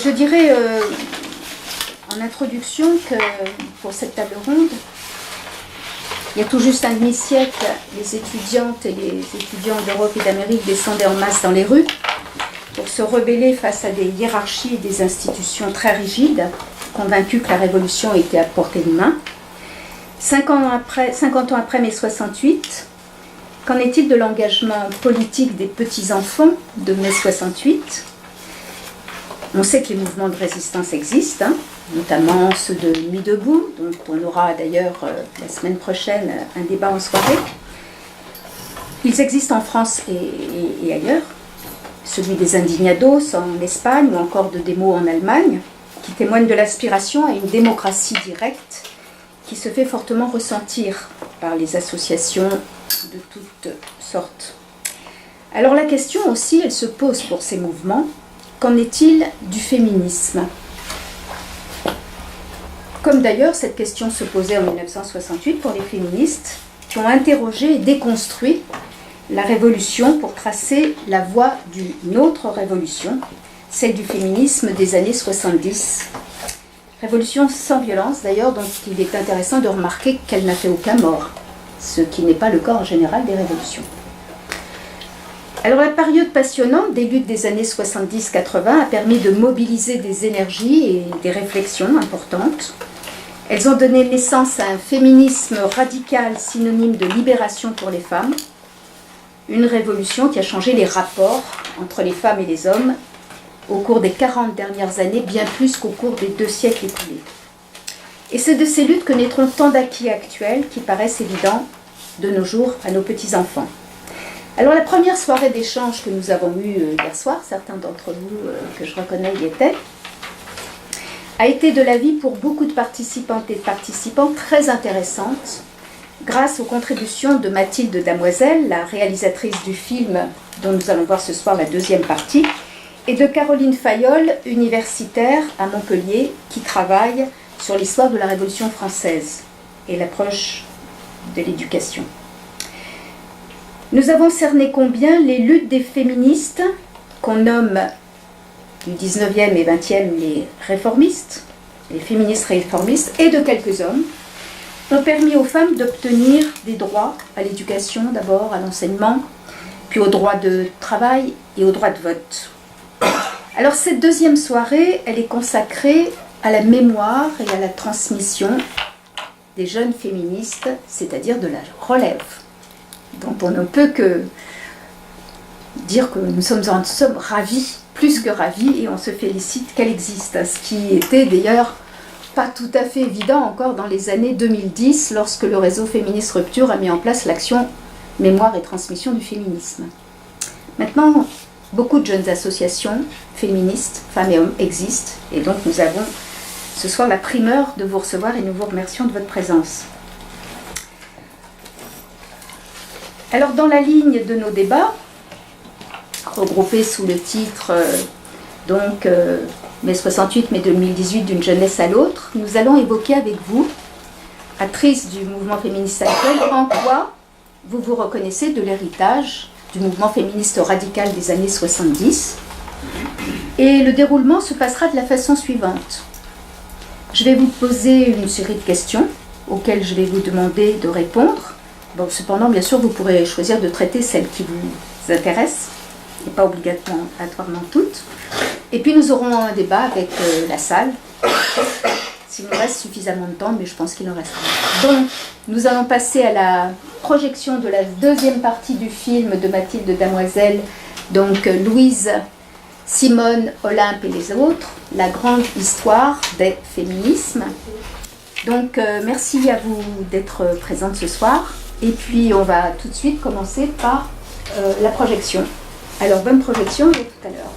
Je dirais en introduction que pour cette table ronde, il y a tout juste un demi-siècle, les étudiantes et les étudiants d'Europe et d'Amérique descendaient en masse dans les rues pour se rebeller face à des hiérarchies et des institutions très rigides, convaincus que la révolution était à portée de main. 50 ans après mai 68, qu'en est-il de l'engagement politique des petits-enfants de mai 68 ? On sait que les mouvements de résistance existent, notamment ceux de Nuit debout, dont on aura d'ailleurs la semaine prochaine un débat en soirée. Ils existent en France et ailleurs, celui des Indignados en Espagne ou encore de Demo en Allemagne, qui témoignent de l'aspiration à une démocratie directe qui se fait fortement ressentir par les associations de toutes sortes. Alors la question aussi, elle se pose pour ces mouvements, qu'en est-il du féminisme ? Comme d'ailleurs cette question se posait en 1968 pour les féministes qui ont interrogé et déconstruit la révolution pour tracer la voie d'une autre révolution, celle du féminisme des années 70. Révolution sans violence d'ailleurs, dont il est intéressant de remarquer qu'elle n'a fait aucun mort, ce qui n'est pas le cas en général des révolutions. Alors la période passionnante des luttes des années 70-80 a permis de mobiliser des énergies et des réflexions importantes. Elles ont donné naissance à un féminisme radical synonyme de libération pour les femmes, une révolution qui a changé les rapports entre les femmes et les hommes au cours des 40 dernières années, bien plus qu'au cours des 2 siècles écoulés. Et c'est de ces luttes que naîtront tant d'acquis actuels qui paraissent évidents de nos jours à nos petits-enfants. Alors la première soirée d'échange que nous avons eue hier soir, certains d'entre vous que je reconnais y étaient, a été de l'avis pour beaucoup de participantes et de participants très intéressante, grâce aux contributions de Mathilde Damoiselle, la réalisatrice du film dont nous allons voir ce soir la deuxième partie, et de Caroline Fayolle, universitaire à Montpellier, qui travaille sur l'histoire de la Révolution française et l'approche de l'éducation. Nous avons cerné combien les luttes des féministes, qu'on nomme du 19e et 20e les réformistes, les féministes réformistes, et de quelques hommes, ont permis aux femmes d'obtenir des droits à l'éducation d'abord, à l'enseignement, puis au droit de travail et au droit de vote. Alors cette deuxième soirée, elle est consacrée à la mémoire et à la transmission des jeunes féministes, c'est-à-dire de la relève, dont on ne peut que dire que nous sommes ravis, plus que ravis, et on se félicite qu'elle existe, ce qui était d'ailleurs pas tout à fait évident encore dans les années 2010, lorsque le réseau Féministe Rupture a mis en place l'action Mémoire et transmission du féminisme. Maintenant, beaucoup de jeunes associations féministes, femmes et hommes, existent, et donc nous avons ce soir la primeur de vous recevoir et nous vous remercions de votre présence. Alors dans la ligne de nos débats, regroupés sous le titre mai 68, mai 2018, d'une jeunesse à l'autre, nous allons évoquer avec vous, actrices du mouvement féministe actuel, en quoi vous vous reconnaissez de l'héritage du mouvement féministe radical des années 70. Et le déroulement se passera de la façon suivante. Je vais vous poser une série de questions auxquelles je vais vous demander de répondre. Bon, cependant, bien sûr, vous pourrez choisir de traiter celles qui vous intéressent, et pas obligatoirement toutes. Et puis nous aurons un débat avec la salle, s'il nous reste suffisamment de temps, mais je pense qu'il en restera. Donc, nous allons passer à la projection de la deuxième partie du film de Mathilde Damoiselle, donc Louise, Simone, Olympe et les autres, la grande histoire des féminismes. Donc, merci à vous d'être présentes ce soir. Et puis, on va tout de suite commencer par la projection. Alors, bonne projection et à tout à l'heure.